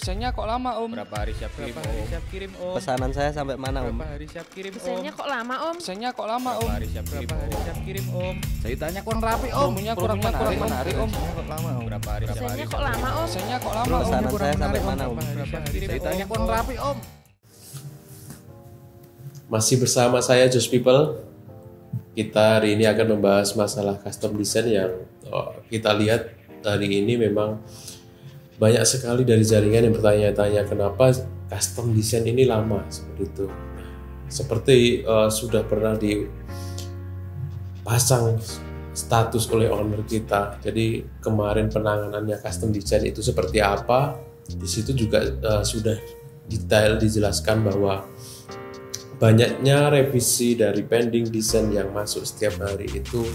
Pesannya kok lama om? Berapa hari siap kirim Berapa hari om? siap kirim om? Pesanan saya sampai mana om? Berapa hari siap kirim om? Pesannya kok lama om? Pesannya kok lama om? Berapa hari siap kirim Berapa hari om? siap kirim om? Ceritanya kurang rapi om. Promonya kurang menarik om. Pesannya kok lama om? Berapa hari siap Pesannya hari kok lama om? Pesannya kok lama om? Pesanan saya sampai mana om? Berapa hari siap kirim Ceritanya om? kurang rapi om. Masih bersama saya Just People. Kita hari ini akan membahas masalah custom design yang kita lihat hari ini memang banyak sekali dari jaringan yang bertanya-tanya kenapa custom design ini lama seperti itu. Seperti sudah pernah dipasang status oleh owner kita. Jadi kemarin penanganannya custom design itu seperti apa? Di situ juga sudah detail dijelaskan bahwa banyaknya revisi dari pending design yang masuk setiap hari itu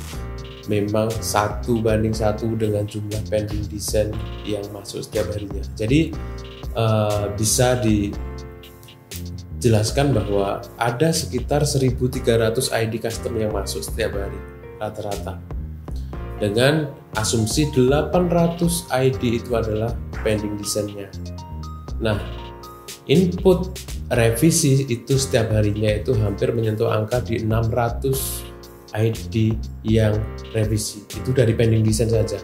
memang 1:1 dengan jumlah pending design yang masuk setiap harinya. Jadi bisa dijelaskan bahwa ada sekitar 1.300 ID custom yang masuk setiap hari rata-rata. Dengan asumsi 800 ID itu adalah pending design-nya. Nah, input revisi itu setiap harinya itu hampir menyentuh angka di 600 ID yang revisi. Itu dari pending design saja.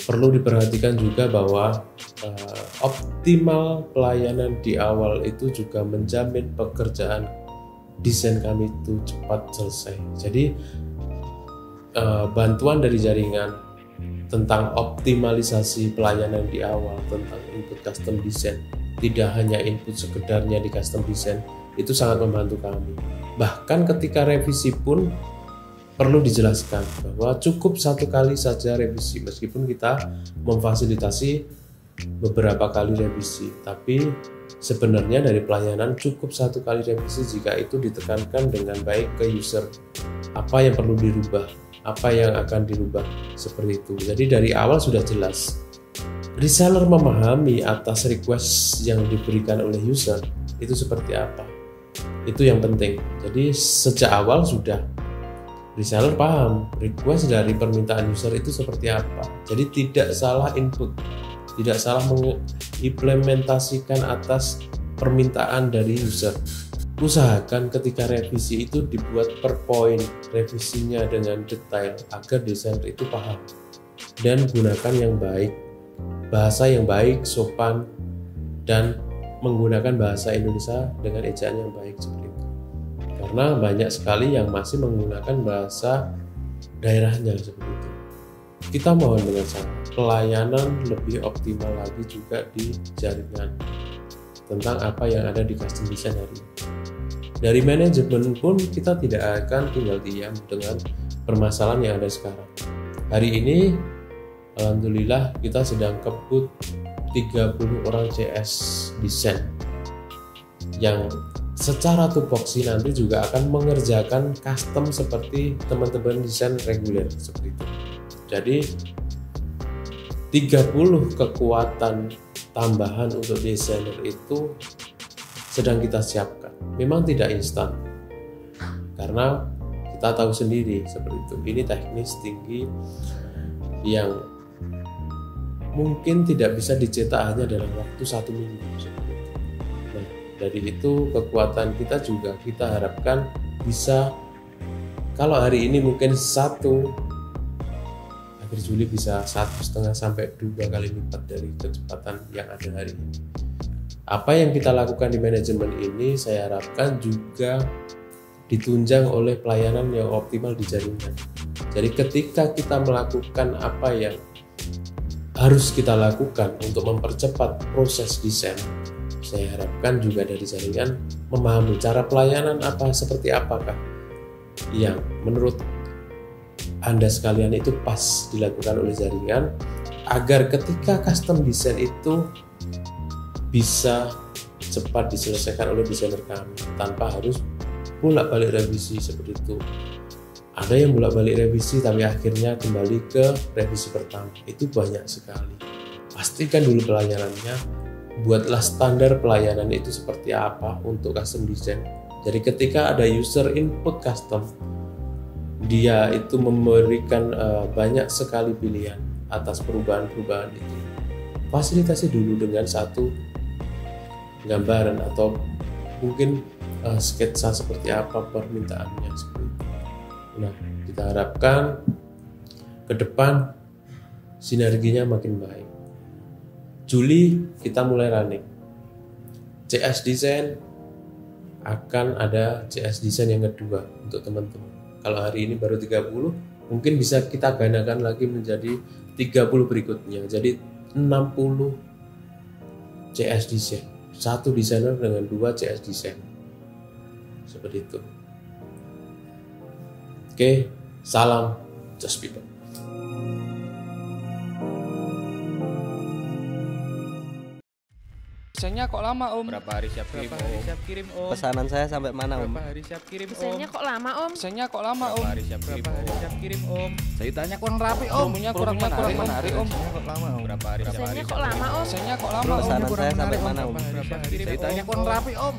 Perlu diperhatikan juga bahwa optimal pelayanan di awal itu juga menjamin pekerjaan desain kami itu cepat selesai. Jadi bantuan dari jaringan tentang optimalisasi pelayanan di awal tentang input custom design, tidak hanya input sekedarnya di custom design, itu sangat membantu kami. Bahkan ketika revisi pun perlu dijelaskan bahwa cukup 1 kali saja revisi, meskipun kita memfasilitasi beberapa kali revisi, tapi sebenarnya dari pelayanan cukup 1 kali revisi jika itu ditekankan dengan baik ke user apa yang perlu dirubah, apa yang akan dirubah, seperti itu. Jadi dari awal sudah jelas. Reseller memahami atas request yang diberikan oleh user itu seperti apa. Itu yang penting. Jadi sejak awal sudah reseller paham request dari permintaan user itu seperti apa. Jadi tidak salah input, tidak salah mengimplementasikan atas permintaan dari user. Usahakan ketika revisi itu dibuat per poin revisinya dengan detail agar desainer itu paham, dan gunakan yang baik, bahasa yang baik, sopan, dan menggunakan bahasa Indonesia dengan ejaan yang baik seperti itu. Karena banyak sekali yang masih menggunakan bahasa daerahnya seperti itu. Kita mohon dengan sangat pelayanan lebih optimal lagi juga di jaringan tentang apa yang ada di custom design hari ini. Dari manajemen pun kita tidak akan tinggal diam dengan permasalahan yang ada sekarang. Hari ini alhamdulillah kita sedang kebut 30 orang CS desain yang secara tupoksi nanti juga akan mengerjakan custom seperti teman-teman desain reguler seperti itu. Jadi 30 kekuatan tambahan untuk desainer itu sedang kita siapkan. Memang tidak instan karena kita tahu sendiri seperti itu. Ini teknis tinggi yang mungkin tidak bisa dicetak hanya dalam waktu 1 minggu seperti itu. Nah, dari itu kekuatan kita juga kita harapkan bisa, kalau hari ini mungkin 1, akhir Juli bisa 1,5 sampai 2 kali lipat dari kecepatan yang ada hari ini. Apa yang kita lakukan di manajemen ini saya harapkan juga ditunjang oleh pelayanan yang optimal di jaringan. Jadi ketika kita melakukan apa yang harus kita lakukan untuk mempercepat proses desain, saya harapkan juga dari jaringan memahami cara pelayanan seperti apakah yang menurut Anda sekalian itu pas dilakukan oleh jaringan, agar ketika custom design itu bisa cepat diselesaikan oleh desainer kami tanpa harus bolak-balik revisi seperti itu. Ada yang bolak-balik revisi tapi akhirnya kembali ke revisi pertama. Itu banyak sekali. Pastikan dulu pelayanannya, buatlah standar pelayanan itu seperti apa untuk custom design. Jadi ketika ada user input custom, dia itu memberikan banyak sekali pilihan atas perubahan-perubahan itu. Fasilitasi dulu dengan 1 gambaran atau mungkin sketsa seperti apa permintaannya seperti itu. Nah, kita harapkan ke depan sinerginya makin baik. Juli kita mulai running. CS Design akan ada CS Design yang kedua untuk teman-teman. Kalau hari ini baru 30, mungkin bisa kita gandakan lagi menjadi 30 berikutnya. Jadi 60 CS Design. Satu desainer dengan 2 CS Design. Seperti itu. Oke, salam Just People. Desainnya kok lama om? Berapa hari siap kirim Berapa hari om? siap kirim om? Pesanan saya sampai mana om? Berapa hari siap kirim om? Desainnya kok lama om? Desainnya kok lama om? Berapa hari siap kirim Berapa hari om? siap kirim om? Jahitannya kurang rapi om. Promonya kurang menarik om. Desainnya kok lama om? Berapa hari siap Desainnya kirim kok lama om? Desainnya kok lama om? Pesanan saya sampai mana om? Berapa hari siap kirim Jahitannya om? kurang rapi om.